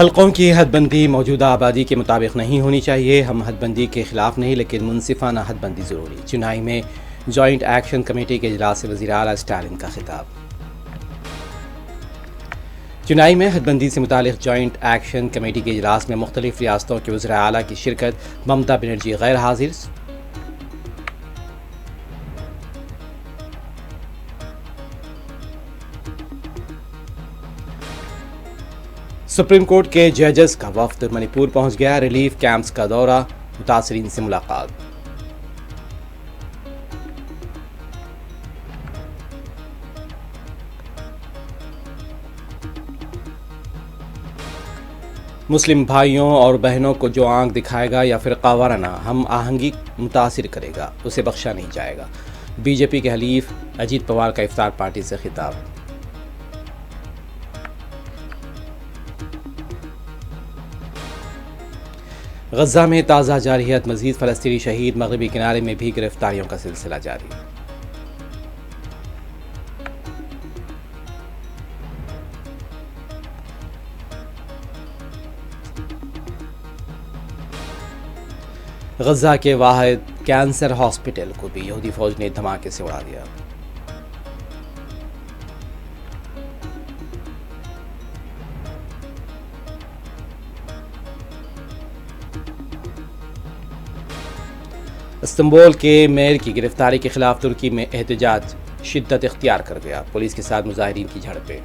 حلقوں کی حد بندی موجودہ آبادی کے مطابق نہیں ہونی چاہیے. ہم حد بندی کے خلاف نہیں لیکن منصفانہ حد بندی ضروری. چنائی میں جوائنٹ ایکشن کمیٹی کے اجلاس سے وزیر اعلیٰ اسٹالن کا خطاب. چنائی میں حد بندی سے متعلق جوائنٹ ایکشن کمیٹی کے اجلاس میں مختلف ریاستوں کے وزراء اعلیٰ کی شرکت. ممتا بنرجی غیر حاضر. سپریم کورٹ کے ججز کا وفد منی پور پہنچ گیا. ریلیف کیمپس کا دورہ. متاثرین سے ملاقات. مسلم بھائیوں اور بہنوں کو جو آنکھ دکھائے گا یا فرقہ وارانہ ہم آہنگی متاثر کرے گا اسے بخشا نہیں جائے گا. بی جے پی کے حلیف اجیت پوار کا افطار پارٹی سے خطاب. غزہ میں تازہ جارحیت. مزید فلسطینی شہید. مغربی کنارے میں بھی گرفتاریوں کا سلسلہ جاری. غزہ کے واحد کینسر ہاسپٹل کو بھی یہودی فوج نے دھماکے سے اڑا دیا. استنبول کے میئر کی گرفتاری کے خلاف ترکی میں احتجاج شدت اختیار کر گیا. پولیس کے ساتھ مظاہرین کی جھڑپیں.